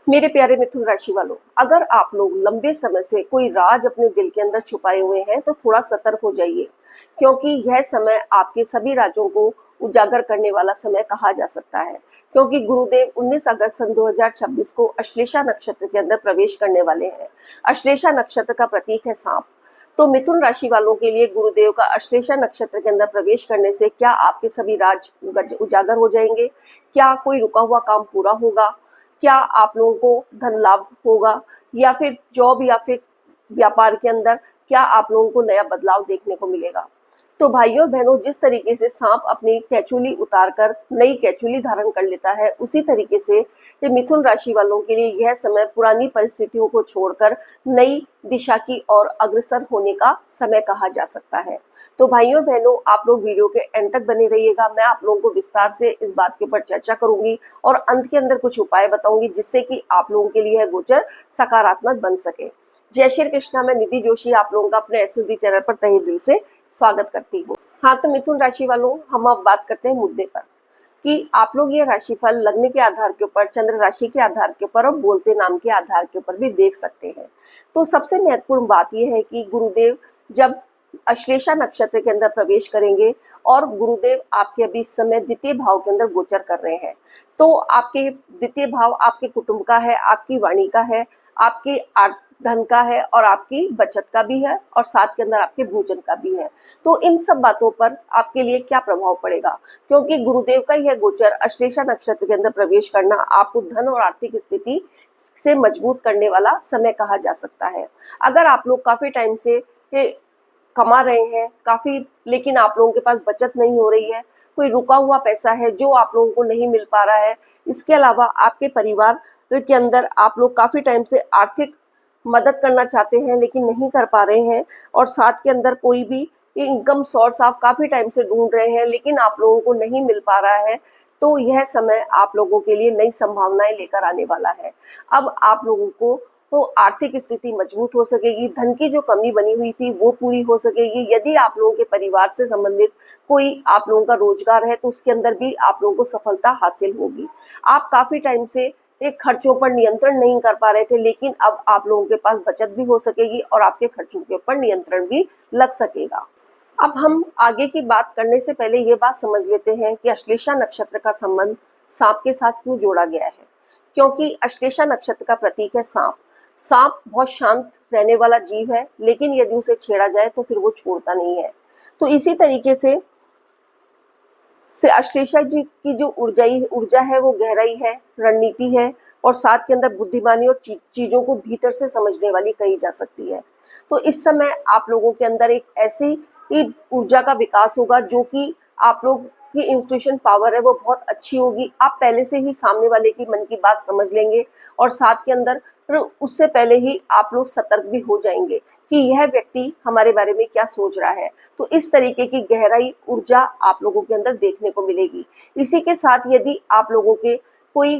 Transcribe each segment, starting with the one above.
मेरे प्यारे मिथुन राशि वालों, अगर आप लोग लंबे समय से कोई राज अपने दिल के अंदर छुपाए हुए हैं तो थोड़ा सतर्क हो जाइए, क्योंकि यह समय आपके सभी राजों को उजागर करने वाला समय कहा जा सकता है। क्योंकि गुरुदेव 19 अगस्त सन 2026 को अश्लेषा नक्षत्र के अंदर प्रवेश करने वाले हैं। अश्लेषा नक्षत्र का प्रतीक है सांप। तो मिथुन राशि वालों के लिए गुरुदेव का अश्लेषा नक्षत्र के अंदर प्रवेश करने से क्या आपके सभी राज उजागर हो जाएंगे? क्या कोई रुका हुआ काम पूरा होगा? क्या आप लोगों को धन लाभ होगा? या फिर जॉब या फिर व्यापार के अंदर क्या आप लोगों को नया बदलाव देखने को मिलेगा? तो भाइयों और बहनों, जिस तरीके से सांप अपनी कैचुली उतार कर नई कैचुली धारण कर लेता है, उसी तरीके से ये मिथुन राशि वालों के लिए यह समय पुरानी परिस्थितियों को छोड़कर नई दिशा की ओर अग्रसर होने का समय कहा जा सकता है। तो भाइयों और बहनों, आप लोग वीडियो के एंड तक बने रहिएगा। मैं आप लोगों को विस्तार से इस बात के ऊपर चर्चा करूंगी और अंत के अंदर कुछ उपाय बताऊंगी, जिससे कि आप लोगों के लिए गोचर सकारात्मक बन सके। जय श्री कृष्णा। मैं निधि जोशी आप लोगों का अपने एसएसडी चैनल पर तहे दिल से स्वागत करती हूँ। हाँ, तो मिथुन राशि वालों, हम अब बात करते हैं मुद्दे पर कि आप लोग ये राशिफल लग्न के आधार के ऊपर, चंद्र राशि के आधार के ऊपर और बोलते नाम के आधार के ऊपर भी देख सकते हैं। तो सबसे महत्वपूर्ण बात यह है कि गुरुदेव जब अश्लेषा नक्षत्र के अंदर प्रवेश करेंगे और गुरुदेव आपके अभी इस समय द्वितीय भाव के अंदर गोचर कर रहे हैं, तो आपके द्वितीय भाव आपके कुटुंब का है, आपकी वाणी का है, आपके धन का है और आपकी बचत का भी है और साथ के अंदर आपके भोजन का भी है। तो इन सब बातों पर आपके लिए क्या प्रभाव पड़ेगा? क्योंकि गुरुदेव का यह गोचर अश्लेषा नक्षत्र के अंदर प्रवेश करना आपको धन और आर्थिक स्थिति से मजबूत करने वाला समय कहा जा सकता है। अगर आप लोग काफी टाइम से कमा रहे हैं काफी, लेकिन आप लोगों के पास बचत नहीं हो रही है, कोई रुका हुआ पैसा है जो आप लोगों को नहीं मिल पा रहा है, इसके अलावा आपके परिवार के अंदर आप लोग काफी टाइम से आर्थिक मदद करना चाहते हैं लेकिन नहीं कर पा रहे हैं, और साथ के अंदर कोई भी इनकम सोर्स आप काफी टाइम से ढूंढ रहे हैं लेकिन आप लोगों को नहीं मिल पा रहा है, तो यह समय आप लोगों के लिए नई संभावनाएं लेकर आने वाला है। अब आप लोगों को तो आर्थिक स्थिति मजबूत हो सकेगी, धन की जो कमी बनी हुई थी वो पूरी हो सकेगी। यदि आप लोगों के परिवार से संबंधित कोई आप लोगों का रोजगार है तो उसके अंदर भी आप लोगों को सफलता हासिल होगी। आप काफी टाइम से खर्चों पर नियंत्रण नहीं कर पा रहे थे, लेकिन अब आप लोगों के पास बचत भी हो सकेगी और आपके खर्चों के ऊपर नियंत्रण भी लग सकेगा। अब हम आगे की बात करने से पहले ये बात समझ लेते हैं कि अश्लेषा नक्षत्र का संबंध सांप के साथ क्यों जोड़ा गया है। क्योंकि अश्लेषा नक्षत्र का प्रतीक है सांप। सांप बहुत शांत रहने वाला जीव है, लेकिन यदि उसे छेड़ा जाए तो फिर वो छोड़ता नहीं है। तो इसी तरीके से अश्लेषा जी की जो ऊर्जा है वो गहराई है, रणनीति है और साथ के अंदर बुद्धिमानी और चीजों को भीतर से समझने वाली कही जा सकती है। तो इस समय आप लोगों के अंदर एक ऐसी ही ऊर्जा का विकास होगा जो कि आप लोग की इंस्टीट्यूशन पावर है वो बहुत अच्छी होगी। आप पहले से ही सामने वाले की मन की बात समझ लेंगे और साथ के अंदर फिर उससे पहले ही आप लोग सतर्क भी हो जाएंगे कि यह व्यक्ति हमारे बारे में क्या सोच रहा है। तो इस तरीके की गहराई ऊर्जा आप लोगों के अंदर देखने को मिलेगी। इसी के साथ यदि आप लोगों के कोई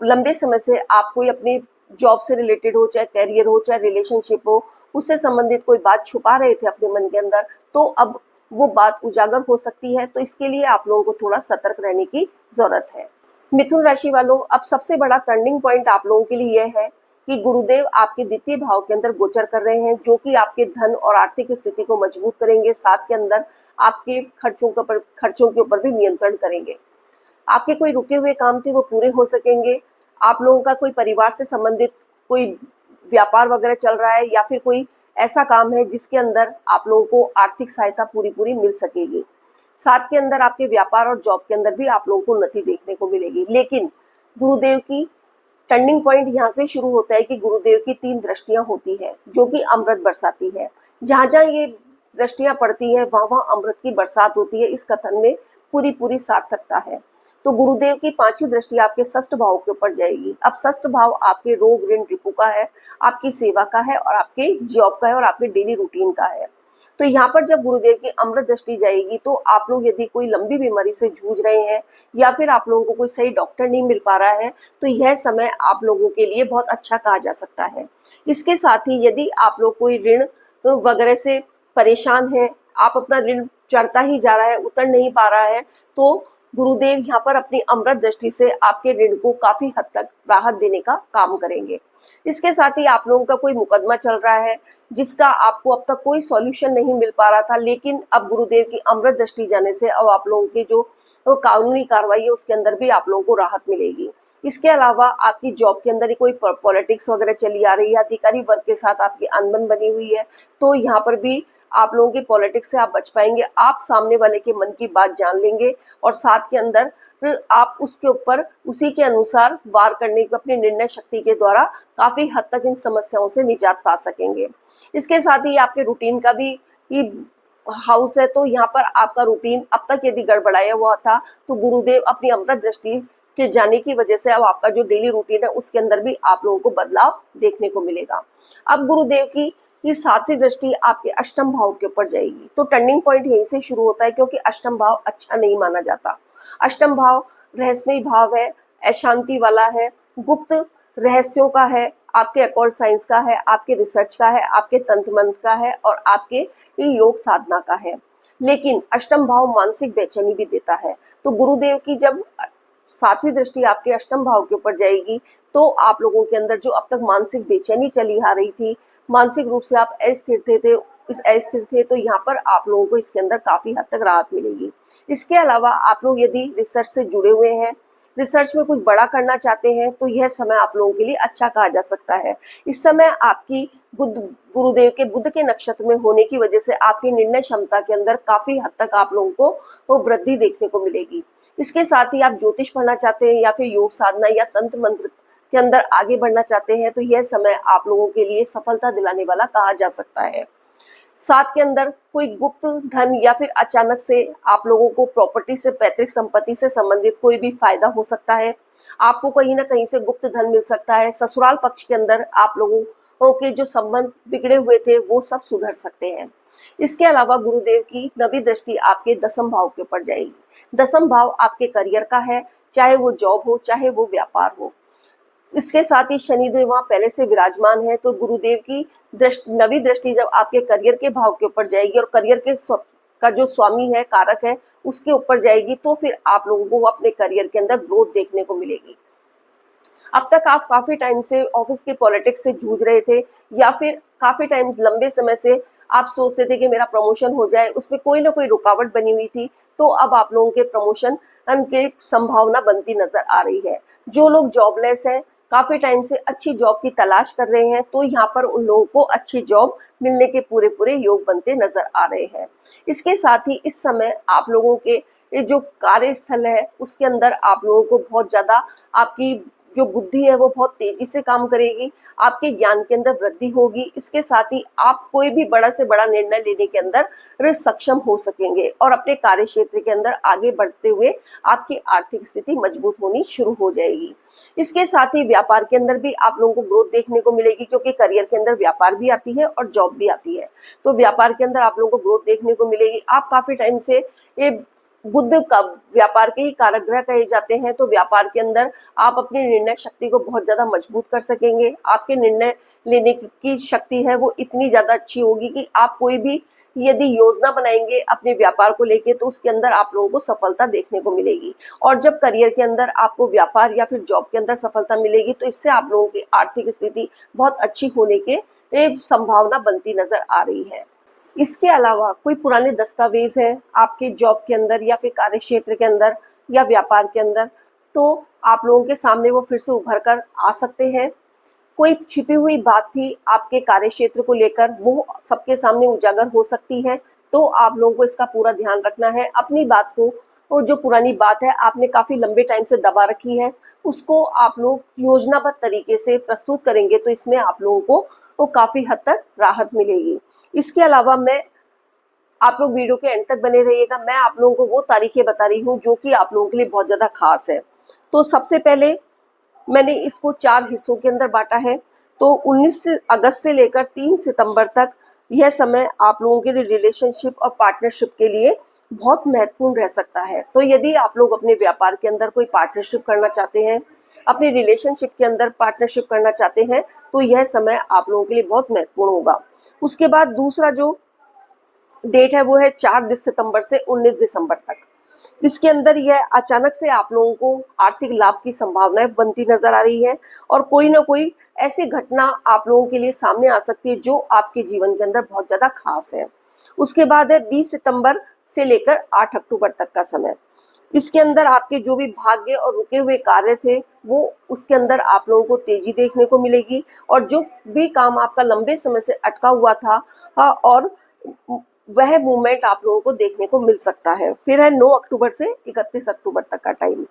लंबे समय से आप कोई अपनी जॉब से रिलेटेड हो, चाहे कैरियर हो, चाहे रिलेशनशिप हो, उससे संबंधित कोई बात छुपा रहे थे अपने मन के अंदर, तो अब वो बात उजागर हो सकती है। तो इसके लिए आप लोगों को थोड़ा सतर्क रहने की जरूरत है। मिथुन राशि वालों, अब सबसे बड़ा टर्निंग पॉइंट आप लोगों के लिए यह है कि गुरुदेव आपके द्वितीय भाव के अंदर गोचर कर रहे हैं, जो कि आपके धन और आर्थिक स्थिति को मजबूत करेंगे। साथ के अंदर आपके खर्चों के ऊपर भी नियंत्रण करेंगे। आपके कोई रुके हुए काम थे वो पूरे हो सकेंगे। आप लोगों का कोई परिवार से संबंधित कोई व्यापार वगैरह चल रहा है या फिर कोई ऐसा काम है जिसके अंदर आप लोगों को आर्थिक सहायता पूरी मिल सकेगी। साथ के अंदर आपके व्यापार और जॉब के अंदर भी आप लोगों को उन्नति देखने को मिलेगी। लेकिन गुरुदेव की टर्निंग पॉइंट यहाँ से शुरू होता है कि गुरुदेव की 3 दृष्टियां होती है जो कि अमृत बरसाती है। जहां जहां ये दृष्टियां पड़ती है वहां वहां अमृत की बरसात होती है। इस कथन में पूरी सार्थकता है। तो गुरुदेव की 5वीं दृष्टि आपके षष्ठ भाव के ऊपर जाएगी। अब षष्ठ भाव आपके रोग ऋण रिपु का है, आपकी सेवा का है और आपके जॉब का है और आपके डेली रूटीन का है। तो यहाँ पर जब गुरुदेव की अमृत दृष्टि जाएगी तो आप लोग यदि कोई लंबी बीमारी से जूझ रहे हैं या फिर आप लोगों को कोई सही डॉक्टर नहीं मिल पा रहा है, तो यह समय आप लोगों के लिए बहुत अच्छा कहा जा सकता है। इसके साथ ही यदि आप लोग कोई ऋण वगैरह से परेशान हैं, आप अपना ऋण चढ़ता ही जा रहा है, उतर नहीं पा रहा है, तो गुरुदेव यहाँ पर अपनी अमृत दृष्टि से आपके ऋण को काफी हद तक राहत देने का काम करेंगे। इसके साथ ही आप लोगों का कोई मुकदमा चल रहा है जिसका आपको अब तक कोई सॉल्यूशन नहीं मिल पा रहा था, लेकिन अब गुरुदेव की अमृत दृष्टि जाने से अब आप लोगों की जो कानूनी कार्रवाई है उसके अंदर भी आप लोगों को राहत मिलेगी। इसके अलावा आपकी जॉब के अंदर ही कोई पॉलिटिक्स वगैरह चली आ रही है, अधिकारी वर्ग के साथ आपकी अनबन बनी हुई है, तो यहाँ पर भी आप लोगों की पॉलिटिक्स से आप बच पाएंगे। आप सामने वाले के मन की बात जान लेंगे और साथ के अंदर फिर आप उसके ऊपर उसी के अनुसार वार करने की अपनी निर्णय शक्ति के द्वारा काफी हद तक इन समस्याओं से निजात पा सकेंगे। इसके साथ ही आपके रूटीन का भी हाउस है, तो यहाँ पर आपका रूटीन अब तक यदि गड़बड़ाया हुआ था तो गुरुदेव अपनी अमृत दृष्टि के जाने की वजह से अब आपका जो डेली रूटीन है उसके अंदर भी आप लोगों को बदलाव देखने को मिलेगा। अब गुरुदेव की ये सातवीं दृष्टि आपके अष्टम भाव के ऊपर जाएगी, तो टर्निंग पॉइंट यहीं से शुरू होता है, क्योंकि अष्टम भाव अच्छा नहीं माना जाता। अष्टम भाव रहस्यमय भाव है, अशांति वाला है, गुप्त रहस्यों का है, आपके अकॉर्ड साइंस का है, आपके रिसर्च का है, आपके तंत्र मंत्र का है और आपके योग साधना का है। लेकिन अष्टम भाव मानसिक बेचैनी भी देता है, तो गुरुदेव की जब सातवीं दृष्टि आपके अष्टम भाव के ऊपर जाएगी तो आप लोगों के अंदर जो अब तक मानसिक बेचैनी चली आ रही थी, मानसिक रूप से आप अस्थिर थे, तो यहाँ पर आप लोगों को इसके अंदर काफी हद तक राहत मिलेगी। इसके अलावा आप लोग यदि रिसर्च से जुड़े हुए हैं, रिसर्च में कुछ बड़ा करना चाहते हैं, तो यह समय आप लोगों के लिए अच्छा कहा जा सकता है। इस समय आपकी गुरुदेव के बुध के नक्षत्र में होने की वजह से आपकी निर्णय क्षमता के अंदर काफी हद तक आप लोगों को वो वृद्धि देखने को मिलेगी। इसके साथ ही आप ज्योतिष पढ़ना चाहते हैं या फिर योग साधना या तंत्र मंत्र के अंदर आगे बढ़ना चाहते हैं, तो यह समय आप लोगों के लिए सफलता दिलाने वाला कहा जा सकता है। साथ के अंदर कोई गुप्त धन या फिर अचानक से आप लोगों को प्रॉपर्टी से, पैतृक संपत्ति से संबंधित कोई भी फायदा हो सकता है। आपको कहीं ना कहीं से गुप्त धन मिल सकता है। ससुराल पक्ष के अंदर आप लोगों के जो संबंध बिगड़े हुए थे वो सब सुधर सकते हैं। इसके अलावा गुरुदेव की नवी दृष्टि आपके दसम भाव के ऊपर जाएगी। दसम भाव आपके करियर का है, चाहे वो जॉब हो चाहे वो व्यापार हो। इसके साथ ही शनिदेव वहां पहले से विराजमान है, तो गुरुदेव की नवी दृष्टि जब आपके करियर के भाव के ऊपर जाएगी और करियर के का जो स्वामी है, कारक है, उसके ऊपर जाएगी, तो फिर आप लोगों को अपने करियर के अंदर ग्रोथ देखने को मिलेगी। अब तक आप काफी टाइम से ऑफिस के पॉलिटिक्स से जूझ रहे थे या फिर काफी टाइम लंबे समय से आप सोचते थे कि मेरा प्रमोशन हो जाए, उसमें कोई ना कोई रुकावट बनी हुई थी, तो अब आप लोगों के प्रमोशन की संभावना बनती नजर आ रही है। जो लोग जॉबलेस हैं, काफी टाइम से अच्छी जॉब की तलाश कर रहे हैं, तो यहाँ पर उन लोगों को अच्छी जॉब मिलने के पूरे योग बनते नजर आ रहे हैं। इसके साथ ही इस समय आप लोगों के जो कार्यस्थल है उसके अंदर आप लोगों को बहुत ज्यादा आपकी जो बुद्धि है वो बहुत तेजी से काम करेगी, आपके ज्ञान के अंदर वृद्धि होगी। इसके साथ ही आप कोई भी बड़ा से बड़ा निर्णय लेने के अंदर सक्षम हो सकेंगे और अपने कार्य क्षेत्र के अंदर आगे बढ़ते हुए आपकी आर्थिक स्थिति मजबूत होनी शुरू हो जाएगी। इसके साथ ही व्यापार के अंदर भी आप लोगों को ग्रोथ देखने को मिलेगी, क्योंकि करियर के अंदर व्यापार भी आती है और जॉब भी आती है, तो व्यापार के अंदर आप लोगों को ग्रोथ देखने को मिलेगी। आप काफी टाइम से ये बुध का व्यापार के ही कारक ग्रह कहे जाते हैं, तो व्यापार के अंदर आप अपनी निर्णय शक्ति को बहुत ज्यादा मजबूत कर सकेंगे। आपके निर्णय लेने की शक्ति है वो इतनी ज्यादा अच्छी होगी कि आप कोई भी यदि योजना बनाएंगे अपने व्यापार को लेके, तो उसके अंदर आप लोगों को सफलता देखने को मिलेगी। और जब करियर के अंदर आपको व्यापार या फिर जॉब के अंदर सफलता मिलेगी, तो इससे आप लोगों की आर्थिक स्थिति बहुत अच्छी होने के संभावना बनती नजर आ रही है। इसके अलावा कोई पुराने दस्तावेज है आपके जॉब के अंदर या फिर कार्य क्षेत्र के अंदर या व्यापार के अंदर, तो आप लोगों के सामने वो फिर से उभर कर आ सकते हैं। कोई छिपी हुई बात थी आपके कार्य क्षेत्र को लेकर, वो सबके सामने उजागर हो सकती है, तो आप लोगों को इसका पूरा ध्यान रखना है। अपनी बात को, वो जो पुरानी बात है आपने काफी लंबे टाइम से दबा रखी है, उसको आप लोग योजनाबद्ध तरीके से प्रस्तुत करेंगे, तो इसमें आप लोगों को वो काफी हद तक राहत मिलेगी। इसके अलावा आप लोग वीडियो के एंड तक बने रहिएगा। मैं आप लोगों को वो तारीखें बता रही हूँ जो कि आप लोगों के लिए बहुत ज्यादा खास है। तो सबसे पहले मैंने इसको 4 हिस्सों के अंदर बांटा है। तो 19 अगस्त से लेकर 3 सितंबर तक यह समय आप लोगों के लिए रिलेशनशिप और पार्टनरशिप के लिए बहुत महत्वपूर्ण रह सकता है। तो यदि आप लोग अपने व्यापार के अंदर कोई पार्टनरशिप करना चाहते हैं, अपनी रिलेशनशिप के अंदर पार्टनरशिप करना चाहते हैं, तो यह समय आप लोगों के लिए बहुत महत्वपूर्ण होगा। उसके बाद दूसरा जो डेट है वो है 4 सितंबर से 19 दिसंबर तक। इसके अंदर यह अचानक से आप लोगों को आर्थिक लाभ की संभावनाएं बनती नजर आ रही है और कोई ना कोई ऐसी घटना आप लोगों के लिए सामने आ सकती है जो आपके जीवन के अंदर बहुत ज्यादा खास है। उसके बाद है 20 सितंबर से लेकर 8 अक्टूबर तक का समय। इसके अंदर आपके जो भी भाग्य और रुके हुए कार्य थे वो उसके अंदर आप लोगों को तेजी देखने को मिलेगी और जो भी काम आपका लंबे समय से अटका हुआ था और वह मूवमेंट आप लोगों को देखने को मिल सकता है। फिर है 9 अक्टूबर से 31 अक्टूबर तक का टाइम।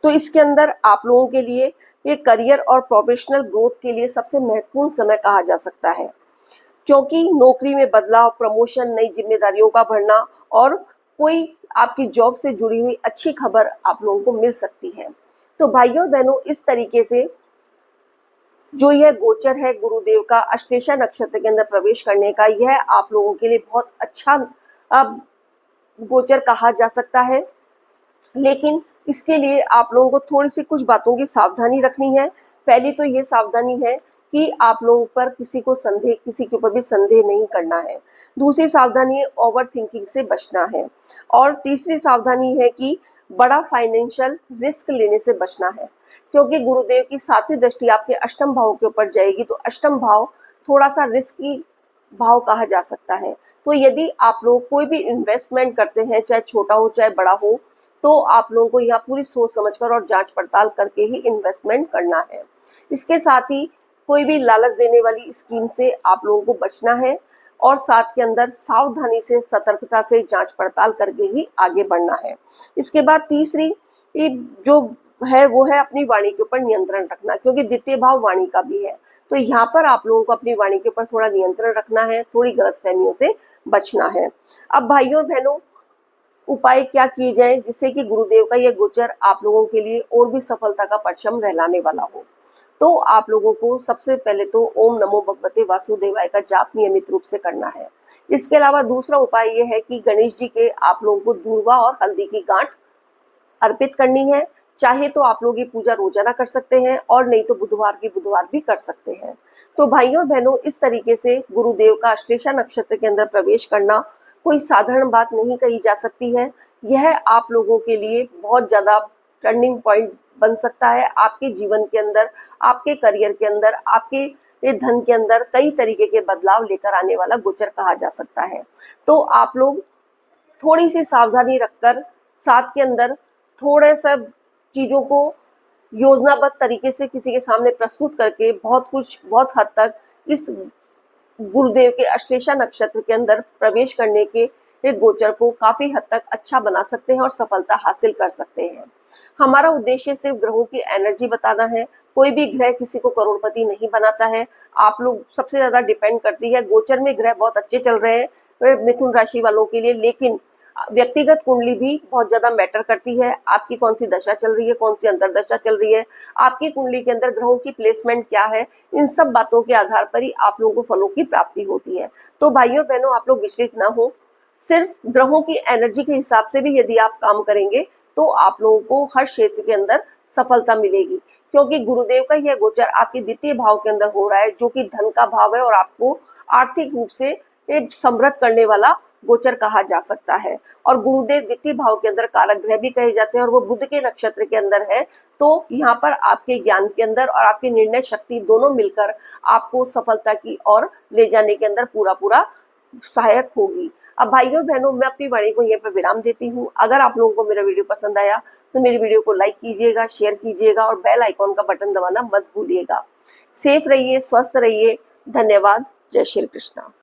तो इसके अंदर आप लोगों के लिए ये करियर और प्रोफेशनल ग्रोथ के लिए सबसे महत्वपूर्ण समय कहा जा सकता है, क्योंकि नौकरी में बदलाव, प्रमोशन, नई जिम्मेदारियों का बढ़ना और कोई आपकी जॉब से जुड़ी हुई अच्छी खबर आप लोगों को मिल सकती है। तो भाइयों और बहनों, इस तरीके से जो यह गोचर है गुरुदेव का अश्लेषा नक्षत्र के अंदर प्रवेश करने का, यह आप लोगों के लिए बहुत अच्छा गोचर कहा जा सकता है। लेकिन इसके लिए आप लोगों को थोड़ी सी कुछ बातों की सावधानी रखनी है। पहली तो ये सावधानी है कि आप लोगों पर किसी के ऊपर भी संदेह नहीं करना है। दूसरी सावधानी है ओवर थिंकिंग से बचना है। और तीसरी सावधानी है कि बड़ा फाइनेंशियल रिस्क लेने से बचना है, क्योंकि गुरुदेव की 7वीं दृष्टि आपके अष्टम भाव के ऊपर जाएगी। तो अष्टम भाव थोड़ा सा रिस्की भाव कहा जा सकता है। तो यदि आप लोग कोई भी इन्वेस्टमेंट करते हैं, चाहे छोटा हो चाहे बड़ा हो, तो आप लोगों को यहाँ पूरी सोच समझकर और जांच पड़ताल करके ही इन्वेस्टमेंट करना है। इसके साथ ही कोई भी लालच देने वाली स्कीम से आप लोगों को बचना है और साथ के अंदर सावधानी से, सतर्कता से जांच पड़ताल करके ही आगे बढ़ना है। इसके बाद तीसरी जो है वो है अपनी वाणी के ऊपर नियंत्रण रखना, क्योंकि द्वितीय भाव वाणी का भी है। तो यहाँ पर आप लोगों को अपनी वाणी के ऊपर थोड़ा नियंत्रण रखना है, थोड़ी गलतफहमियों से बचना है। अब भाइयों और बहनों, उपाय क्या किए जाएं जिससे कि गुरुदेव का यह गोचर आप लोगों के लिए और भी सफलता का परचम लहराने वाला हो। तो आप लोगों को सबसे पहले तो ओम नमो भगवते वासुदेवाय का जाप नियमित रूप से करना है। इसके अलावा दूसरा उपाय यह है कि गणेश जी के आप लोगों को दूर्वा और हल्दी की गांठ अर्पित करनी है। चाहे तो आप लोग ये पूजा रोजाना कर सकते हैं और नहीं तो बुधवार की बुधवार भी कर सकते हैं। तो भाइयों और बहनों, इस तरीके से गुरुदेव का अश्लेषा नक्षत्र के अंदर प्रवेश करना कोई साधारण बात नहीं कही जा सकती है। यह आप लोगों के लिए बहुत ज्यादा टर्निंग पॉइंट बन सकता है। आपके जीवन के अंदर, आपके करियर के अंदर, आपके धन के अंदर कई तरीके के बदलाव लेकर आने वाला गोचर कहा जा सकता है। तो आप लोग थोड़ी सी सावधानी रखकर, साथ के अंदर थोड़े सा चीजों को योजनाबद्ध तरीके से किसी के सामने प्रस्तुत करके बहुत हद तक इस गुरुदेव के अश्लेषा नक्षत्र के अंदर प्रवेश करने के एक गोचर को काफी हद तक अच्छा बना सकते हैं और सफलता हासिल कर सकते हैं। हमारा उद्देश्य सिर्फ ग्रहों की एनर्जी बताना है। कोई भी ग्रह किसी को करोड़पति नहीं बनाता है। आप लोग सबसे ज्यादा डिपेंड करती है, गोचर में ग्रह बहुत अच्छे चल रहे हैं मिथुन राशि वालों के लिए, लेकिन व्यक्तिगत कुंडली भी बहुत ज्यादा मैटर करती है। आपकी कौन सी दशा चल रही है, कौन सी अंतरदशा चल रही है, आपकी कुंडली के अंदर ग्रहों की प्लेसमेंट क्या है, इन सब बातों के आधार पर ही आप लोगों को फलों की प्राप्ति होती है। तो भाइयों बहनों, आप लोग विचलित ना हो। सिर्फ ग्रहों की एनर्जी के हिसाब से भी यदि आप काम करेंगे तो आप लोगों को हर क्षेत्र के अंदर सफलता मिलेगी, क्योंकि गुरुदेव का यह गोचर आपके द्वितीय भाव के अंदर हो रहा है, जो कि धन का भाव है और आपको आर्थिक रूप से एक समृद्ध करने वाला गोचर कहा जा सकता है। और गुरुदेव द्वितीय भाव के अंदर कारक ग्रह भी कहे जाते हैं और वो बुध के नक्षत्र के अंदर है। तो यहाँ पर आपके ज्ञान के अंदर और आपकी निर्णय शक्ति दोनों मिलकर आपको सफलता की ओर ले जाने के अंदर पूरा सहायक होगी। अब भाइयों बहनों, मैं अपनी वाणी को यहीं पर विराम देती हूँ। अगर आप लोगों को मेरा वीडियो पसंद आया तो मेरी वीडियो को लाइक कीजिएगा, शेयर कीजिएगा और बेल आइकॉन का बटन दबाना मत भूलिएगा। सेफ रहिए, स्वस्थ रहिए। धन्यवाद। जय श्री कृष्णा।